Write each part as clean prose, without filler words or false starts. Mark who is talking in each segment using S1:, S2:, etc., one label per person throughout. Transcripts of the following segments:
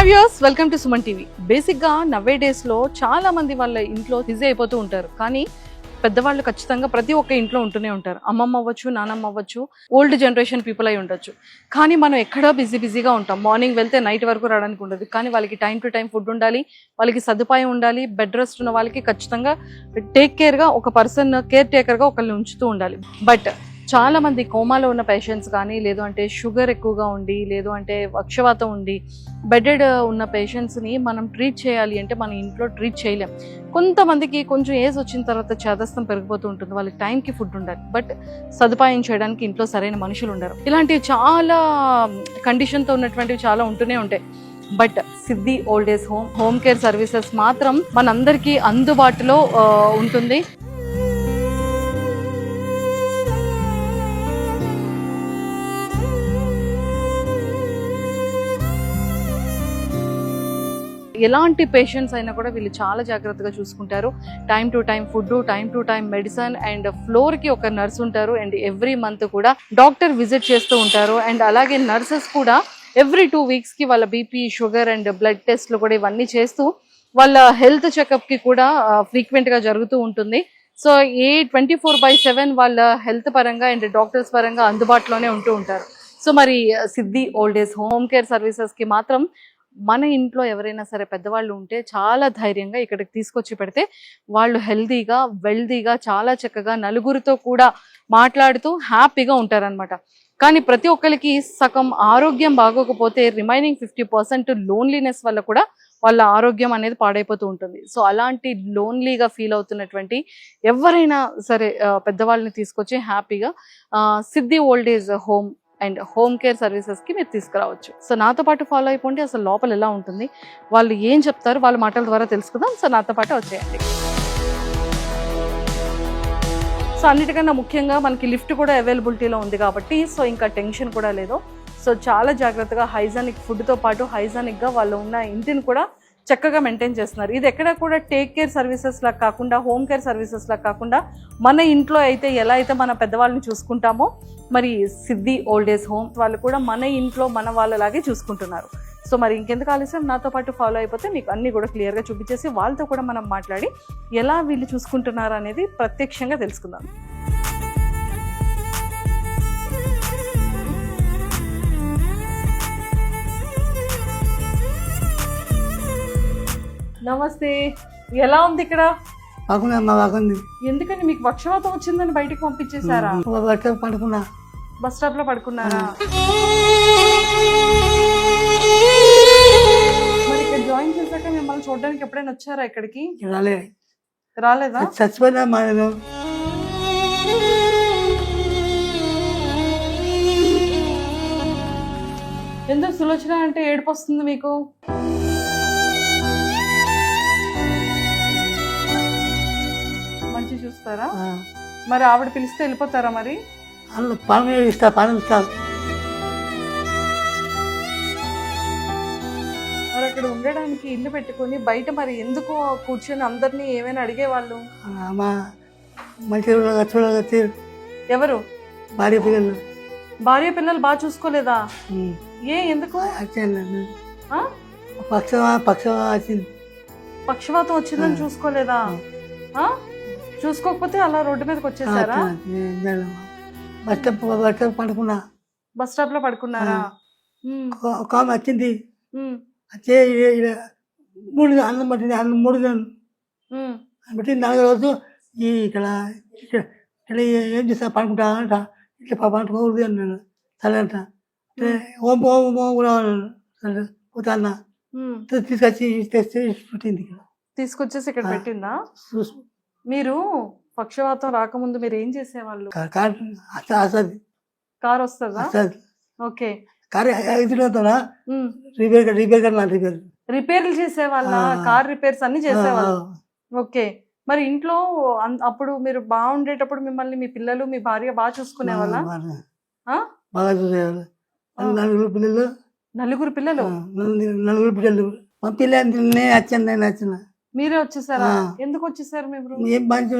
S1: Hi viewers, welcome to Suman TV. బేసిక్గా నవ్వే డేస్లో చాలా మంది వాళ్ళ ఇంట్లో బిజీ అయిపోతూ ఉంటారు. కానీ పెద్దవాళ్ళు ఖచ్చితంగా ప్రతి ఒక్క ఇంట్లో ఉంటూనే ఉంటారు. అమ్మమ్మ అవ్వచ్చు, నానమ్మ అవ్వచ్చు, ఓల్డ్ జనరేషన్ పీపుల్ అయి ఉండొచ్చు. కానీ మనం ఎక్కడో బిజీగా ఉంటాం. మార్నింగ్ వెళ్తే నైట్ వరకు రావడానికి ఉండదు. కానీ వాళ్ళకి టైం టు టైం ఫుడ్ ఉండాలి, వాళ్ళకి సదుపాయం ఉండాలి. బెడ్ రెస్ట్ ఉన్న వాళ్ళకి ఖచ్చితంగా టేక్ కేర్గా ఒక పర్సన్ కేర్ టేకర్గా ఒకరిని ఉంచుతూ ఉండాలి. బట్ చాలా మంది కోమాలో ఉన్న పేషెంట్స్ కానీ, లేదు అంటే షుగర్ ఎక్కువగా ఉండి, లేదు అంటే పక్షవాతం ఉండి బెడెడ్ ఉన్న పేషెంట్స్ని మనం ట్రీట్ చేయాలి అంటే మన ఇంట్లో ట్రీట్ చేయలేం. కొంతమందికి కొంచెం ఏజ్ వచ్చిన తర్వాత చేదస్తం పెరిగిపోతూ ఉంటుంది. వాళ్ళకి టైంకి ఫుడ్ ఉండాలి, బట్ సదుపాయం చేయడానికి ఇంట్లో సరైన మనుషులు ఉండరు. ఇలాంటివి చాలా కండిషన్తో ఉన్నటువంటివి చాలా ఉంటూనే ఉంటాయి. But Siddhi old age home care services మాత్రం మనందరికీ అందుబాటులో ఉంటుంది. ఎలాంటి పేషెంట్స్ అయినా కూడా వీళ్ళు చాలా జాగ్రత్తగా చూసుకుంటారు. Time to time food, time to time medicine, and ఫ్లోర్కి ఒక నర్స్ ఉంటారు. అండ్ ఎవ్రీ మంత్ కూడా డాక్టర్ విజిట్ చేస్తూ ఉంటారు. అండ్ అలాగే నర్సెస్ కూడా ఎవ్రీ 2 వీక్స్కి వాళ్ళ బీపీ, షుగర్ అండ్ బ్లడ్ టెస్ట్లు కూడా ఇవన్నీ చేస్తూ వాళ్ళ హెల్త్ చెకప్కి కూడా ఫ్రీక్వెంట్గా జరుగుతూ ఉంటుంది. సో 24/7 వాళ్ళ హెల్త్ పరంగా అండ్ డాక్టర్స్ పరంగా అందుబాటులోనే ఉంటూ ఉంటారు. సో మరి సిద్ధి ఓల్డ్ ఏజ్ హోమ్ కేర్ సర్వీసెస్కి మాత్రం మన ఇంట్లో ఎవరైనా సరే పెద్దవాళ్ళు ఉంటే చాలా ధైర్యంగా ఇక్కడికి తీసుకొచ్చి పెడితే వాళ్ళు హెల్తీగా, వెల్తీగా, చాలా చక్కగా నలుగురితో కూడా మాట్లాడుతూ హ్యాపీగా ఉంటారనమాట. కానీ ప్రతి ఒక్కరికి సగం ఆరోగ్యం బాగోకపోతే రిమైనింగ్ 50% లోన్లీనెస్ వల్ల కూడా వాళ్ళ ఆరోగ్యం అనేది పాడైపోతూ ఉంటుంది. సో అలాంటి లోన్లీగా ఫీల్ అవుతున్నటువంటి ఎవరైనా సరే పెద్దవాళ్ళని తీసుకొచ్చి హ్యాపీగా Siddhi old age home and home care సర్వీసెస్కి మీరు తీసుకురావచ్చు. సో నాతో పాటు ఫాలో అయిపోండి. అసలు లోపల ఎలా ఉంటుంది, వాళ్ళు ఏం చెప్తారు, వాళ్ళ మాటల ద్వారా తెలుసుకుందాం. సో నాతో పాటు వచ్చేయండి. సో అన్నిటికన్నా ముఖ్యంగా మనకి లిఫ్ట్ కూడా అవైలబిలిటీలో ఉంది కాబట్టి సో ఇంకా టెన్షన్ కూడా లేదు. సో చాలా జాగ్రత్తగా హైజానిక్ ఫుడ్తో పాటు హైజానిక్గా వాళ్ళు ఉన్న ఇంటిని కూడా చక్కగా మెయింటైన్ చేస్తున్నారు. ఇది ఎక్కడ కూడా టేక్ కేర్ సర్వీసెస్ లాగా కాకుండా, హోమ్ కేర్ సర్వీసెస్ లాగా కాకుండా మన ఇంట్లో అయితే ఎలా అయితే మన పెద్దవాళ్ళని చూసుకుంటామో మరి సిద్ధి ఓల్డ్ ఏజ్ హోమ్ వాళ్ళు కూడా మన ఇంట్లో మన వాళ్ళలాగే చూసుకుంటున్నారు. సో మరి ఇంకెందుకు ఆలస్యం, నాతో పాటు ఫాలో అయిపోతే మీకు అన్నీ కూడా క్లియర్గా చూపించేసి వాళ్ళతో కూడా మనం మాట్లాడి ఎలా వీళ్ళు చూసుకుంటున్నారు అనేది ప్రత్యక్షంగా తెలుసుకుందాం. నమస్తే, ఎలా ఉంది ఇక్కడ?
S2: బాగుంది.
S1: ఎందుకని మీకు పక్షవాతం వచ్చిందని బయటకు పంపించేశారా?
S2: పడుకున్నా,
S1: బస్ స్టాప్ లో పడుకున్నారా? మరి ఇక్కడ జాయిన్ చేశాక మిమ్మల్ని చూడడానికి ఎప్పుడైనా వచ్చారా ఇక్కడికి? రాలేదా?
S2: చచ్చిపోయినా
S1: ఎందుకు సులోచన అంటే ఏడుపు వస్తుంది మీకు? మంచి చూస్తారా? మరి ఆవిడ పిలిస్తే వెళ్ళిపోతారా? మరి
S2: పని ఇస్తారు.
S1: మరి అక్కడ ఉండడానికి ఇల్లు పెట్టుకొని బయట మరి ఎందుకు కూర్చొని అందరినీ ఏమైనా అడిగేవాళ్ళు?
S2: మంచి
S1: ఎవరు? భార్య పిల్లలు బాగా చూసుకోలేదా? ఎందుకు? పక్షవాతం వచ్చిందని చూసుకోలేదా? చూసుకోకపోతే అలా రోడ్డు మీదకి వచ్చేసారా? బస్ స్టాప్ లో పడుకున్నారా?
S2: ఒక ఆమె వచ్చింది, అన్నం పట్టింది. 4 రోజు ఇక్కడ ఏం చేస్తా పడుకుంటా అంట. ఇట్లా పడుకోకూడదు అన్నాను. సరే అంట. పోతాన్న తీసుకొచ్చి పెట్టింది.
S1: తీసుకొచ్చేసి ఇక్కడ పెట్టిందా? మీరు పక్షవాతం రాకముందు మీరు ఏం చేసేవాళ్ళు? కార్ వస్తుందా? ఓకే. రిపేర్లు చేసేవాళ్ళ? కార్ రిపేర్స్ అన్ని చేసేవాళ్ళు. ఓకే. మరి ఇంట్లో అప్పుడు మీరు బాగుండేటప్పుడు మిమ్మల్ని మీ పిల్లలు, మీ భార్య బాగా చూసుకునే వాళ్ళ?
S2: బాగా చూసేవాళ్ళు.
S1: 4 పిల్లలు?
S2: 4 పిల్లలు. మా పిల్లలు నేను వచ్చిన.
S1: మీరే వచ్చేసారా? ఎందుకు వచ్చేసారు మీరు?
S2: ఏం మంచి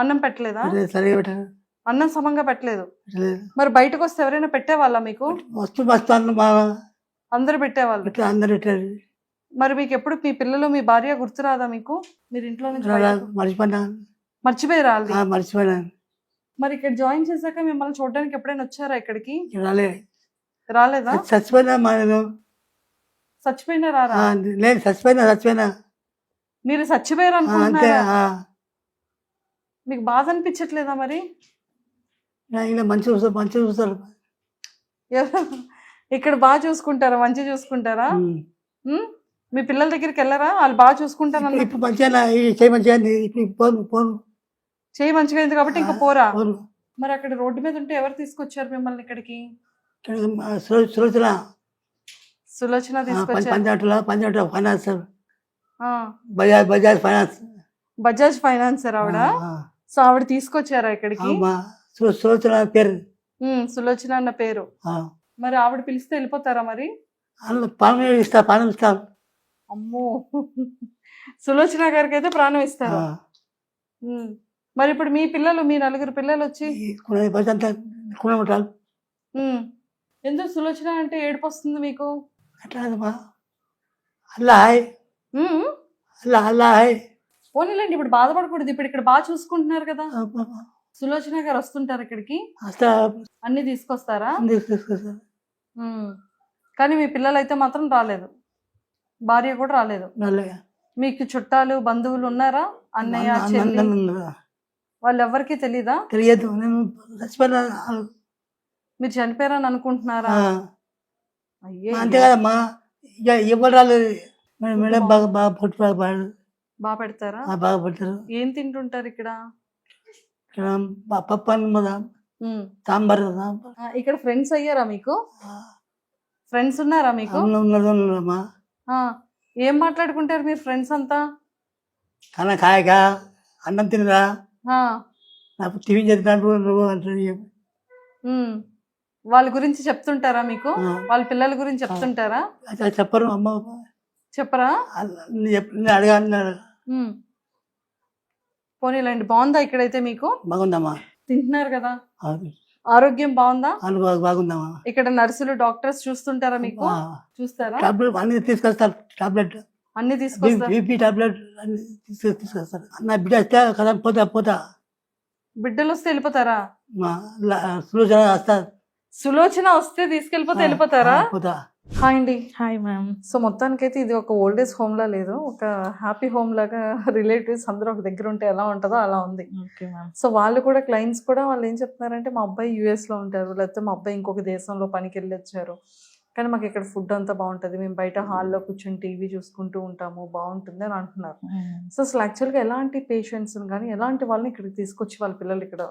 S1: అన్నం పెట్టలేదా?
S2: సరిగా పెట్టారు.
S1: అన్నం సమంగా పెట్టలేదు. మరి బయటకు వస్తే ఎవరైనా పెట్టేవాళ్ళ మీకు?
S2: మస్తు అన్నం బాగా
S1: అందరు పెట్టేవాళ్ళు.
S2: ఇట్లా అందరు పెట్టారు.
S1: మరి మీకు ఎప్పుడు మీ పిల్లలు మీ భార్య గుర్తురాదా మీకు? మీరు ఇంట్లో నుంచి
S2: మర్చిపోయినా
S1: మర్చిపోయారా అది?
S2: మర్చిపోయినాను.
S1: మరి ఇక్కడ జాయిన్ చేశాక మిమ్మల్ని చూడడానికి ఎప్పుడైనా వచ్చారా ఇక్కడికి?
S2: రాలేదా? చచ్చిపోయినా నేను
S1: చచ్చిపోయినా రారా?
S2: లేదు చచ్చిపోయినా
S1: మీరు చచ్చిపోయారు
S2: అంతే.
S1: అనుకుంటున్నారా? మీకు బాధ అనిపించట్లేదా మరి?
S2: మంచి చూస్తారు
S1: ఇక్కడ బాగా చూసుకుంటారా? మంచి చూసుకుంటారా? మీ పిల్లల దగ్గరికి వెళ్ళరా? వాళ్ళు బాగా చూసుకుంటారా?
S2: ఇప్పుడు మంచిగా చేయి మంచిగా పోను
S1: చేయి మంచిగా అయింది కాబట్టి ఇంకా పోరా? మరి అక్కడ రోడ్డు మీద ఉంటే ఎవరు తీసుకొచ్చారు మిమ్మల్ని ఇక్కడికి? సులోచన తీసుకొచ్చారు.
S2: ఫైనాన్స్
S1: బజాజ్ ఫైనాన్సర్ ఆవిడ. సో ఆవిడ తీసుకొచ్చారా ఇక్కడికి?
S2: సులోచన పేరు.
S1: సులోచన అన్న పేరు. మరి ఆవిడ పిలిస్తే వెళ్ళిపోతారా మరి?
S2: ప్రాణం ఇస్తా.
S1: అమ్మో, సులోచన గారికి అయితే ప్రాణం ఇస్తారు. మరి ఇప్పుడు మీ పిల్లలు, మీ 4 పిల్లలు వచ్చి ఎందుకు సులోచన అంటే ఏడుపు వస్తుంది మీకు? పోనీలేండి, ఇప్పుడు బాధపడకూడదు. ఇప్పుడు ఇక్కడ బాగా చూసుకుంటున్నారు కదా. సులోచన గారు వస్తుంటారు ఇక్కడికి, అన్ని తీసుకొస్తారా? కానీ మీ పిల్లలు అయితే మాత్రం రాలేదు, భార్య కూడా రాలేదు. మీకు చుట్టాలు బంధువులు ఉన్నారా? అన్నయ్య, చెల్లి, వాళ్ళు ఎవరికి తెలీదా?
S2: తెలియదు.
S1: మీరు చనిపోయారని అనుకుంటున్నారా? అయ్యే,
S2: అంతే కదమ్మా. ఎవరు రాలేదు. మేడం బాగా
S1: పెడతారా?
S2: బాగా పెడతారు.
S1: ఏం తింటుంటారు ఇక్కడ?
S2: పప్పు అన్నదా, సాంబార్.
S1: ఇక్కడ ఫ్రెండ్స్ అయ్యారా మీకు? ఫ్రెండ్స్ ఉన్నారా మీకు?
S2: ఉన్నారమ్మా.
S1: ఏం మాట్లాడుకుంటారు మీరు ఫ్రెండ్స్ అంతా?
S2: కాయగా అన్నం తినరా, నాకు టిఫిన్ చేస్తున్నాడు నువ్వు అంటారు.
S1: వాళ్ళ గురించి చెప్తుంటారా మీకు? వాళ్ళ పిల్లల గురించి చెప్తుంటారా?
S2: చెప్పరు అమ్మ.
S1: చెప్పరా?
S2: అడగాలి.
S1: పోనీలేండి, బాగుందా ఇక్కడైతే మీకు?
S2: బాగుందమ్మా.
S1: తింటున్నారు కదా, ఆరోగ్యం బాగుందా?
S2: బాగుందమ్మా.
S1: ఇక్కడ నర్సులు, డాక్టర్స్ చూస్తుంటారా మీకు? చూస్తారా?
S2: అన్ని తీసుకొస్తారు. టాబ్లెట్
S1: అన్ని తీసుకొస్తారు.
S2: బీపీ టాబ్లెట్ అన్ని తీసుకొస్తారు. నా బిడ్డ వస్తే కదా పోతా.
S1: బిడ్డలు వస్తే వెళ్ళిపోతారా?
S2: సులోచన వస్తారు.
S1: సులోచన వస్తే తీసుకెళ్ళిపోతే వెళ్ళిపోతారా? హాయ్ అండి.
S3: Hi ma'am.
S1: సో మొత్తానికైతే ఇది ఒక ఓల్డ్ ఏజ్ హోమ్ లా లేదు, ఒక హ్యాపీ హోమ్ లాగా. రిలేటివ్స్ అందరూ ఒక దగ్గర ఉంటే ఎలా ఉంటుందో అలా ఉంది.
S3: Okay ma'am.
S1: సో వాళ్ళు కూడా, క్లయింట్స్ కూడా వాళ్ళు ఏం చెప్తున్నారంటే, మా అబ్బాయి US లో ఉంటారు, లేకపోతే మా అబ్బాయి ఇంకొక దేశంలో పనికి వెళ్ళి వచ్చారు, కానీ మాకు ఇక్కడ ఫుడ్ అంతా బాగుంటుంది, మేము బయట హాల్లో కూర్చొని టీవీ చూసుకుంటూ ఉంటాము, బాగుంటుంది అని అంటున్నారు. సో అసలు యాక్చువల్గా ఎలాంటి పేషెంట్స్ కానీ ఎలాంటి వాళ్ళని ఇక్కడికి తీసుకొచ్చి వాళ్ళ పిల్లలు ఇక్కడ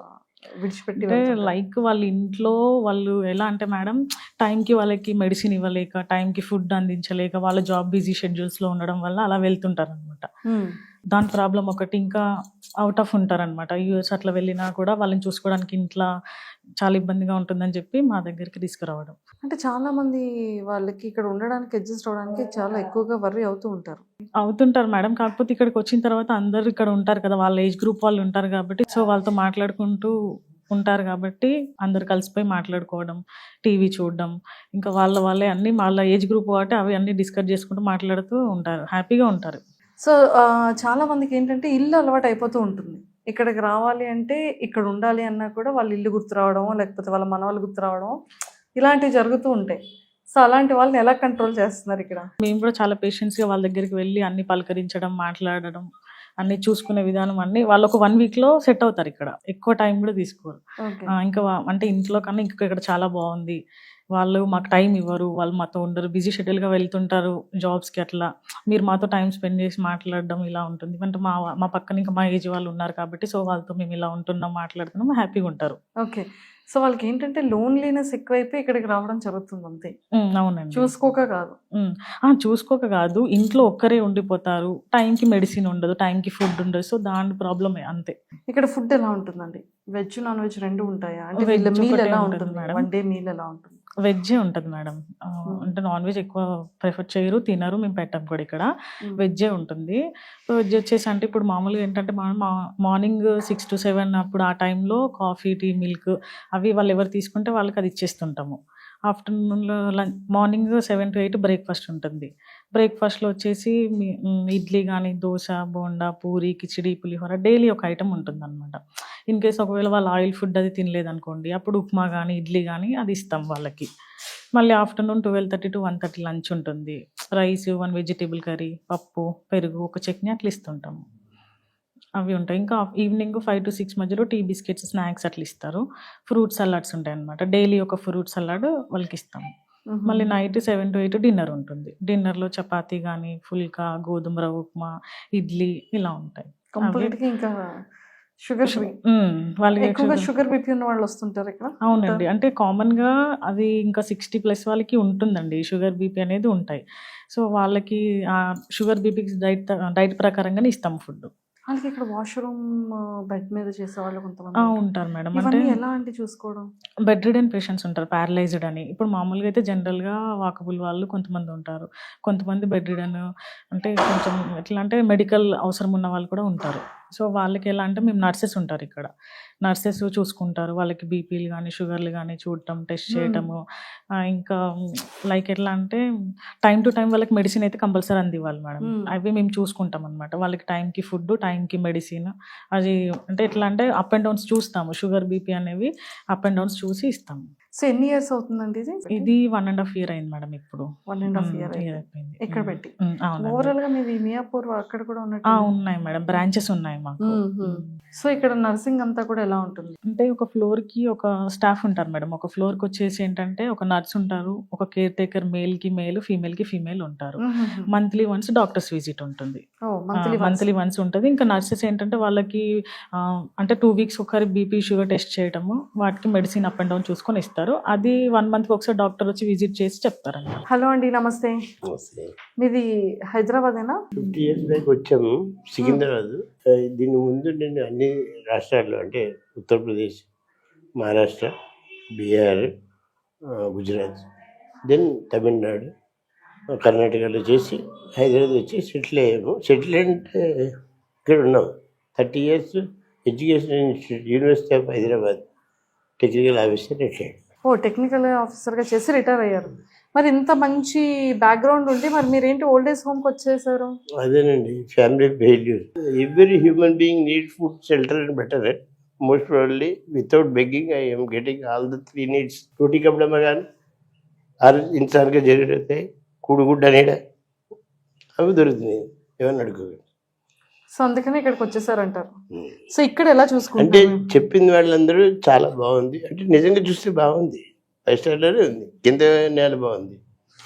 S1: విడిచిపెట్టి
S3: లైక్ వాళ్ళ ఇంట్లో వాళ్ళు ఎలా అంటే మేడం, టైంకి వాళ్ళకి మెడిసిన్ ఇవ్వలేక, టైంకి ఫుడ్ అందించలేక, వాళ్ళ జాబ్ బిజీ షెడ్యూల్స్లో ఉండడం వల్ల అలా వెళ్తుంటారు అనమాట. దాని ప్రాబ్లం ఒకటి. ఇంకా అవుట్ ఆఫ్ ఉంటారనమాట, US అట్లా వెళ్ళినా కూడా వాళ్ళని చూసుకోవడానికి ఇంట్లో చాలా ఇబ్బందిగా ఉంటుందని చెప్పి మా దగ్గరికి తీసుకురావడం.
S1: అంటే చాలా మంది వాళ్ళకి ఇక్కడ ఉండడానికి, అడ్జస్ట్ అవడానికి చాలా ఎక్కువగా వర్రీ అవుతుంటారు
S3: మేడం. కాకపోతే ఇక్కడికి వచ్చిన తర్వాత అందరు ఇక్కడ ఉంటారు కదా, వాళ్ళ ఏజ్ గ్రూప్ వాళ్ళు ఉంటారు కాబట్టి, సో వాళ్ళతో మాట్లాడుకుంటూ ఉంటారు కాబట్టి అందరు కలిసిపోయి మాట్లాడుకోవడం, టీవీ చూడడం, ఇంకా వాళ్ళే అన్ని వాళ్ళ ఏజ్ గ్రూప్ కాబట్టి అవి అన్ని డిస్కస్ చేసుకుంటూ మాట్లాడుతూ ఉంటారు, హ్యాపీగా ఉంటారు.
S1: సో చాలా మందికి ఏంటంటే ఇల్లు అలవాటు అయిపోతూ ఉంటుంది. ఇక్కడికి రావాలి అంటే, ఇక్కడ ఉండాలి అన్నా కూడా వాళ్ళ ఇల్లు గుర్తు రావడం, లేకపోతే వాళ్ళ మనవాళ్ళు గుర్తు రావడం, ఇలాంటివి జరుగుతూ ఉంటాయి. సో అలాంటి వాళ్ళని ఎలా కంట్రోల్ చేస్తున్నారు ఇక్కడ?
S3: మేము కూడా చాలా పేషెన్స్గా వాళ్ళ దగ్గరికి వెళ్ళి అన్ని పలకరించడం, మాట్లాడడం, అన్ని చూసుకునే విధానం అన్ని వాళ్ళు ఒక 1 వీక్లో సెట్ అవుతారు. ఇక్కడ ఎక్కువ టైం కూడా తీసుకోరు. ఇంకా అంటే ఇంట్లో కన్నా ఇంకా ఇక్కడ చాలా బాగుంది, వాళ్ళు మాకు టైం ఇవ్వరు, వాళ్ళు మాతో ఉండరు, బిజీ షెడ్యూల్గా వెళ్తుంటారు జాబ్స్కి, అట్లా మీరు మాతో టైం స్పెండ్ చేసి మాట్లాడడం ఇలా ఉంటుంది. అంటే మా పక్కన ఇంకా మా ఏజ్ వాళ్ళు ఉన్నారు కాబట్టి, సో వాళ్ళతో మేము ఇలా ఉంటున్నాం, మాట్లాడుతున్నాం, హ్యాపీగా ఉంటారు.
S1: ఓకే. సో వాళ్ళకి ఏంటంటే లోన్లీనెస్ ఎక్కువైపోయి ఇక్కడికి రావడం జరుగుతుంది అంతే.
S3: అవునండి. చూసుకోక కాదు, ఇంట్లో ఒక్కరే ఉండిపోతారు, టైంకి మెడిసిన్ ఉండదు, టైంకి ఫుడ్ ఉండదు, సో దాని ప్రాబ్లమే అంతే.
S1: ఇక్కడ ఫుడ్ ఎలా ఉంటుందండి? వెజ్, నాన్ వెజ్ రెండు ఉంటాయా? అంటే మీల్ ఎలా ఉంటుంది మేడం? వన్ డే మీల్ ఎలా ఉంటుంది?
S3: వెజ్జే ఉంటుంది మేడం. అంటే నాన్ వెజ్ ఎక్కువ ప్రిఫర్ చేయరు, తినరు, మేము పెట్టాం కూడా ఇక్కడ. వెజ్జే ఉంటుంది. వెజ్ వచ్చేసి అంటే ఇప్పుడు మామూలుగా ఏంటంటే మార్నింగ్ 6 to 7 అప్పుడు ఆ టైంలో కాఫీ, టీ, మిల్క్ అవి వాళ్ళు ఎవరు తీసుకుంటే వాళ్ళకి అది ఇచ్చేస్తుంటాము. ఆఫ్టర్నూన్లో మార్నింగ్ 7 to 8 బ్రేక్ఫాస్ట్ ఉంటుంది. బ్రేక్ఫాస్ట్లో వచ్చేసి ఇడ్లీ కానీ, దోశ, బోండా, పూరి, కిచిడి, పులిహోర డైలీ ఒక ఐటమ్ ఉంటుందన్నమాట. ఇన్ కేస్ ఒకవేళ వాళ్ళు ఆయిల్ ఫుడ్ అది తినలేదనుకోండి, అప్పుడు ఉప్మా కానీ, ఇడ్లీ కానీ అది ఇస్తాం వాళ్ళకి. మళ్ళీ ఆఫ్టర్నూన్ 12:30 to 1:30 లంచ్ ఉంటుంది. రైస్, 1 వెజిటేబుల్ కర్రీ, పప్పు, పెరుగు, ఒక చట్నీ అట్లా ఇస్తుంటాము. అవి ఉంటాయి. ఇంకా ఈవినింగ్ 5 to 6 మధ్యలో టీ, బిస్కెట్స్, స్నాక్స్ అట్లా ఇస్తారు. ఫ్రూట్ సలాడ్స్ ఉంటాయి అన్నమాట. డైలీ ఒక ఫ్రూట్ సలాడ్ వాళ్ళకి ఇస్తాము. మళ్ళీ నైట్ 7 to 8 డిన్నర్ ఉంటుంది. డిన్నర్లో చపాతీ కానీ, ఫుల్కా, గోధుమ రవ్వ ఉప్మా, ఇడ్లీ ఇలా ఉంటాయి.
S1: కంప్లీట్ గా ఇంకా షుగర్ ఫ్రీ.
S3: వాళ్ళకి
S1: ఎక్కువగా షుగర్ బీపీ ఉన్న వాళ్ళు వస్తుంటారు ఇక్కడ.
S3: అవునండి. అంటే కామన్‌గా అది ఇంకా 60+ వాళ్ళకి ఉంటుందండి. షుగర్, బీపీ అనేది ఉంటాయి. సో, వాళ్ళకి షుగర్, బీపీకి డైట్ ప్రకారంగానే ఇస్తాం ఫుడ్.
S1: వాళ్ళకి ఇక్కడ వాష్రూమ్ బెడ్ మీద చేసే వాళ్ళు కొంతమంది
S3: ఉంటారు మేడం. అంటే
S1: ఇవన్నీ ఎలా అంటే చూసుకోవడం?
S3: బెడ్ రిడెన్ పేషెంట్స్ ఉంటారు, ప్యారలైజ్డ్ అని. ఇప్పుడు మామూలుగా అయితే జనరల్‌గా వాకబుల్ వాళ్ళు కొంతమంది ఉంటారు. కొంతమంది బెడ్ రిడెన్ అంటే కొంచెం ఎట్లా అంటే మెడికల్ అవసరం ఉన్న వాళ్ళు కూడా ఉంటారు. సో, వాళ్ళకి ఎలా అంటే మేము నర్సెస్ ఉంటారు ఇక్కడ. నర్సెస్ చూసుకుంటారు. వాళ్ళకి బీపీలు కానీ, షుగర్లు కానీ చూడటం, టెస్ట్ చేయటము. ఇంకా లైక్ ఎట్లా అంటే టైం టు టైం వాళ్ళకి మెడిసిన్ అయితే కంపల్సరీ అందివ్వాలి మేడం. అవి మేము చూసుకుంటాం అనమాట. వాళ్ళకి టైంకి ఫుడ్, టైంకి మెడిసిన్. అది అంటే ఎట్లా అంటే అప్ అండ్ డౌన్స్ చూస్తాము. షుగర్, బీపీ అనేవి అప్ అండ్ డౌన్స్ చూసి ఇస్తాము.
S1: సో ఎన్ని ఇయర్స్ అవుతుందండి ఇది?
S3: ఇది 1.5 year అయింది మేడం ఇప్పుడు.
S1: 1.5 year
S3: అయిపోయింది.
S1: ఇక్కడ పెట్టి.
S3: అవునండి.
S1: ఓవరాల్ గా మీది మియాపూర్ అక్కడ కూడా ఉన్నట్టు
S3: ఉన్నాయి మేడం, బ్రాంచెస్ ఉన్నాయి మాకు.
S1: సో ఇక్కడ నర్సింగ్ అంతా కూడా ఎలా ఉంటుంది?
S3: అంటే ఒక ఫ్లోర్ కి ఒక స్టాఫ్ ఉంటారు మేడం. ఒక ఫ్లోర్ కి వచ్చేసి ఏంటంటే ఒక నర్స్ ఉంటారు, ఒక కేర్ టేకర్, మేల్ కి మేల్, ఫీమేల్ కి ఫీమేల్ ఉంటారు. మంత్లీ వన్స్ డాక్టర్స్ విజిట్ ఉంటుంది. మంత్లీ వన్స్ ఉంటుంది. ఇంకా నర్సెస్ ఏంటంటే వాళ్ళకి అంటే 2 weeks ఒకసారి బీపీ, షుగర్ టెస్ట్ చేయడము, వాటికి మెడిసిన్ అప్ అండ్ డౌన్ చూసుకొని ఇస్తారు. అది 1 month ఒకసారి డాక్టర్ వచ్చి విజిట్ చేసి చెప్తారండి.
S1: హలో అండి, నమస్తే. మీది హైదరాబాదేనా?
S4: 50 years బ్యాక్ వచ్చాము సికింద్రాబాద్. దీని ముందు నేను అన్ని రాష్ట్రాల్లో అంటే ఉత్తరప్రదేశ్, మహారాష్ట్ర, బీహార్, గుజరాత్, దెన్ తమిళనాడు, కర్ణాటకలో చేసి హైదరాబాద్ వచ్చి సెటిల్ అయ్యాము. సెటిల్ అంటే ఇక్కడ ఉన్నాం 30 years. Education institute, university of Hyderabad technical officer retired.
S1: Technical ఆఫీసర్గా చేసి రిటైర్ అయ్యారు. మరి ఇంత మంచి బ్యాక్గ్రౌండ్ ఉంటే మరి మీరేంటి ఓల్డ్ ఏజ్ హోమ్కి వచ్చేసారు?
S4: అదేనండి, family failure. Every human being need food, shelter and better. Most probably without begging I M getting all the 3 needs. रोटी कपड़ा मकान हर इंसान का जरूरत होता है. కూడుగుడ్డ నీడ అవి దొరుకుతున్నాయి, ఏమన్నా అడుగుతుంది.
S1: సో అందుకనే ఇక్కడికి వచ్చేసారంటారు. సో ఇక్కడ ఎలా
S4: అంటే
S1: చూసుకుంటారు?
S4: చెప్పింది వాళ్ళందరూ చాలా బాగుంది, అంటే నిజంగా చూస్తే బాగుంది. 5 స్టార్లోనే ఉంది. కింద నేల బాగుంది,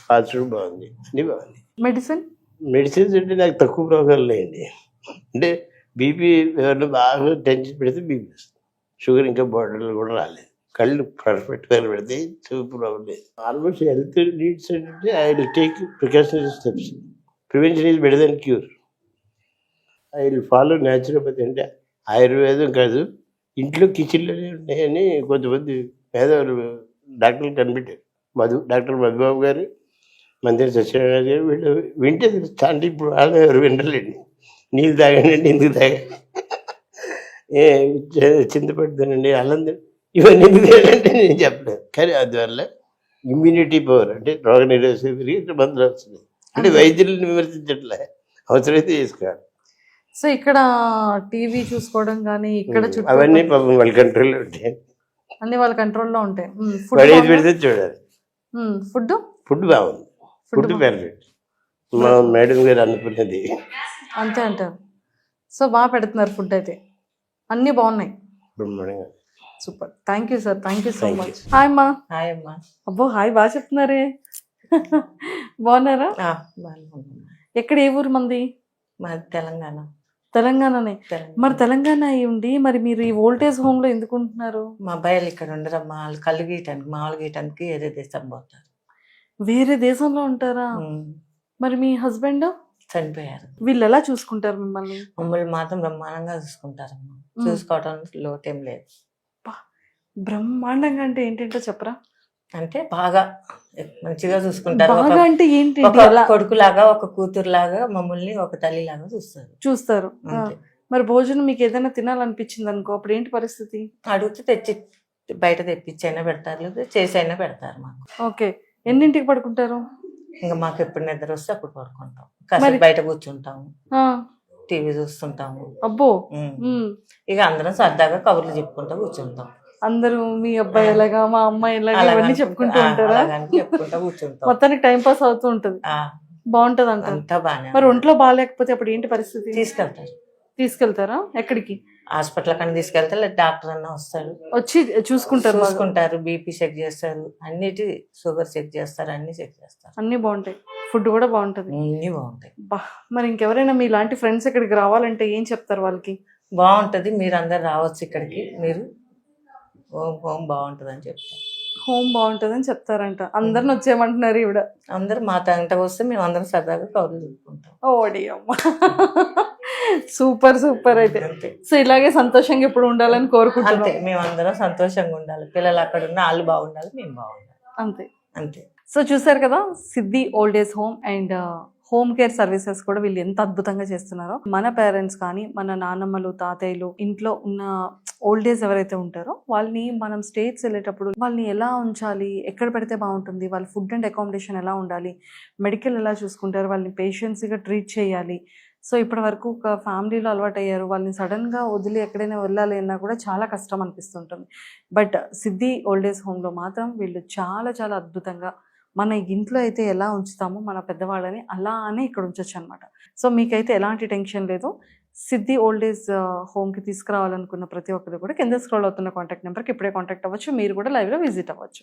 S4: బాత్రూమ్ బాగుంది, అన్నీ బాగుంది.
S1: మెడిసిన్
S4: మెడిసిన్స్ అంటే నాకు తక్కువ ప్రాబ్లం లేండి. అంటే బీపీ ఎవరిని బాగా టెన్షన్ పెడితే బీపీ వస్తుంది. షుగర్ ఇంకా బార్డర్లు కూడా రాలేదు. కళ్ళు పర్ఫెక్ట్గా పెడితే ప్రాబ్లం లేదు. ఆల్మోస్ట్ హెల్త్ నీడ్స్ అంటే I will take precautionary steps. Prevention is better than cure. I will follow naturopathy. అంటే ఆయుర్వేదం కాదు, ఇంట్లో కిచెన్లోనే ఉన్నాయని కొంతమంది పేదవాళ్ళు డాక్టర్లు కనిపెట్టారు. డాక్టర్ మధుబాబు గారు, మంత్రి సత్యనారాయణ గారు, వీళ్ళు వింటే అంటే ఇప్పుడు వాళ్ళు ఎవరు వినలేండి. నీళ్ళు తాగండి అంటే ఎందుకు తాగండి, చింతపడుతానండి, అల్లం ఇవన్నీ ఎందుకు తాగంటే నేను చెప్పలేదు. కానీ అందువల్ల ఇమ్యూనిటీ పవర్ అంటే రోగ నిరోధక పెరిగి మందులు వస్తున్నాయి. అంటే వైద్యులను విమర్శించట్లే, అవసరమైతే చేసుకోవాలి.
S1: సో ఇక్కడ టీవీ చూసుకోవడం కానీ ఇక్కడ
S4: అవన్నీ పాపం వాళ్ళ కంట్రోల్లో ఉంటాయి,
S1: అన్ని వాళ్ళ కంట్రోల్లో ఉంటాయి.
S4: వాడు ఏది పెడితే చూడాలి.
S1: ఫుడ్
S4: ఫుడ్ బాగుంది, ఫుడ్ పర్ఫెక్ట్. మా మేడం గారు అనుకున్నది
S1: అంతే అంటారు. సో బాగా పెడుతున్నారు ఫుడ్ అయితే, అన్నీ బాగున్నాయి.
S4: బ్రహ్మాండంగా.
S1: Super, thank you sir, thank you so much. Hi అమ్మా.
S5: హాయ్ అమ్మా.
S1: అబ్బో హాయ్ బాగా చెప్తున్నారే. బాగున్నారా? ఎక్కడ, ఏ ఊరు మంది?
S5: మాది తెలంగాణ.
S1: తెలంగాణనే. మరి తెలంగాణ అయి ఉండి మరి మీరు ఈ ఓల్టేజ్ హోమ్ లో ఎందుకు ఉంటున్నారు?
S5: మా అబ్బాయిలు ఇక్కడ ఉండరమ్మా, వాళ్ళు కళ్ళు గీయటానికి, మామూలు గీయటానికి ఏదో దేశం పోతారు.
S1: వేరే దేశంలో ఉంటారా? మరి మీ హస్బెండ్
S5: చనిపోయారు.
S1: వీళ్ళు ఎలా చూసుకుంటారు మిమ్మల్ని?
S5: మమ్మల్ని మాత్రం బ్రహ్మాండంగా చూసుకుంటారమ్మా. చూసుకోవటం లోటేం లేదు.
S1: బ్రహ్మాండంగా అంటే ఏంటంటో చెప్పరా?
S5: అంటే బాగా మంచిగా చూసుకుంటారు.
S1: బాగా అంటే ఏంటి?
S5: ఒక కొడుకులాగా, ఒక కూతురులాగా, మమ్మల్ని ఒక తల్లిలాగా
S1: చూస్తారు. మరి భోజనం మీకు ఏదైనా తినాలనిపించింది అనుకో, అప్పుడు ఏంటి పరిస్థితి?
S5: అడిగితే తెచ్చి బయట తెప్పించైనా పెడతారు, లేదా చేసైనా పెడతారు మాకు.
S1: ఓకే. ఎన్నింటికి పడుకుంటారు?
S5: ఇంకా మాకు ఎప్పుడు నిద్ర వస్తే అప్పుడు పడుకుంటాం, కాసేపు బయట కూర్చుంటాము,
S1: ఆ,
S5: టీవీ చూస్తుంటాము.
S1: అబ్బో.
S5: ఉమ్.
S1: ఉమ్.
S5: ఇక అందరం సరదాగా కబుర్లు చెప్పుకుంటూ కూర్చుంటాం.
S1: అందరూ మీ అబ్బాయి ఎలాగా, మా అమ్మాయి ఎలాగా ఇవన్నీ చెప్పుకుంటూ ఉంటారా?
S5: అలాగని చెప్పుకుంటూ కూర్చుంటాం.
S1: మొత్తానికి టైం పాస్ అవుతూ ఉంటది.
S5: ఆ,
S1: బాగుంటది అంటారు.
S5: అంతా బాగానే
S1: మరి ఒంట్లో బాగాలేకపోతే అప్పుడు ఏంటి పరిస్థితి?
S5: తీసుకెళ్తారు,
S1: తీసుకెళ్తారా? ఎక్కడికి?
S5: హాస్పిటల్ కన్నా తీసుకెళ్తే, లేదా డాక్టర్ అన్న వస్తాడు,
S1: వచ్చి చూసుకుంటారు బాగా?
S5: చూసుకుంటారు, బీపీ చెక్ చేస్తారు, అన్నిటి షుగర్ చెక్ చేస్తారు, అన్ని చెక్ చేస్తారు.
S1: అన్ని బాగుంటాయి, ఫుడ్ కూడా బాగుంటది.
S5: అన్ని బాగుంటాయి.
S1: బా, మరి ఇంకెవరైనా మీ లాంటి ఫ్రెండ్స్ ఇక్కడికి రావాలంటే ఏం చెప్తారు వాళ్ళకి?
S5: బాగుంటది, మీరు అందరు రావచ్చు ఇక్కడికి, మీరు హోమ్ బాగుంటది అని చెప్తాం.
S1: హోమ్ బాగుంటదని చెప్తారంట. అందరిని వచ్చేయమంటున్నారు ఈవిడ.
S5: అందరు మా తంటకు వస్తే మేము అందరం సరదాగా కబుర్లు చెప్పుకుంటాం.
S1: ఓడి అమ్మ. Super super. అయితే
S5: అంతే
S1: సో ఇలాగే సంతోషంగా ఇప్పుడు ఉండాలని
S5: అంతే,
S1: కోరుకుంటున్నాం.
S5: మేము అందరం సంతోషంగా ఉండాలి, పిల్లలు అక్కడ ఉన్న వాళ్ళు బాగుండాలి, మేము బాగుండాలి,
S1: అంతే.
S5: అంతే.
S1: సో చూసారు కదా, సిద్ధి old age home and home care services కూడా వీళ్ళు ఎంత అద్భుతంగా చేస్తున్నారో. మన పేరెంట్స్ కానీ, మన నాన్నమ్మలు, తాతయ్యలు, ఇంట్లో ఉన్న ఓల్డ్ ఏజ్ ఎవరైతే ఉంటారో వాళ్ళని మనం స్టేట్స్ వెళ్ళేటప్పుడు వాళ్ళని ఎలా ఉంచాలి, ఎక్కడ పెడితే బాగుంటుంది, వాళ్ళ ఫుడ్ అండ్ అకామిడేషన్ ఎలా ఉండాలి, మెడికల్ ఎలా చూసుకుంటారు, వాళ్ళని పేషెన్సీగా ట్రీట్ చేయాలి. సో ఇప్పటి వరకు ఒక ఫ్యామిలీలో అలవాటు అయ్యారు, వాళ్ళని సడన్గా వదిలి ఎక్కడైనా వెళ్ళాలి అన్నా కూడా చాలా కష్టం అనిపిస్తుంటుంది. బట్ సిద్ధి ఓల్డ్ ఏజ్ హోమ్లో మాత్రం వీళ్ళు చాలా చాలా అద్భుతంగా మన ఇంట్లో అయితే ఎలా ఉంచుతామో మన పెద్దవాళ్ళని అలానే ఇక్కడ ఉంచొచ్చు అనమాట. సో మీకైతే ఎలాంటి టెన్షన్ లేదు. సిద్ధి ఓల్డ్ ఏజ్ హోమ్కి తీసుకురావాలనుకున్న ప్రతి ఒక్కరు కూడా కింద స్క్రోల్ అవుతున్న కాంటాక్ట్ నెంబర్కి ఇప్పుడే కాంటాక్ట్ అవ్వచ్చు. మీరు కూడా లైవ్లో విజిట్ అవ్వచ్చు.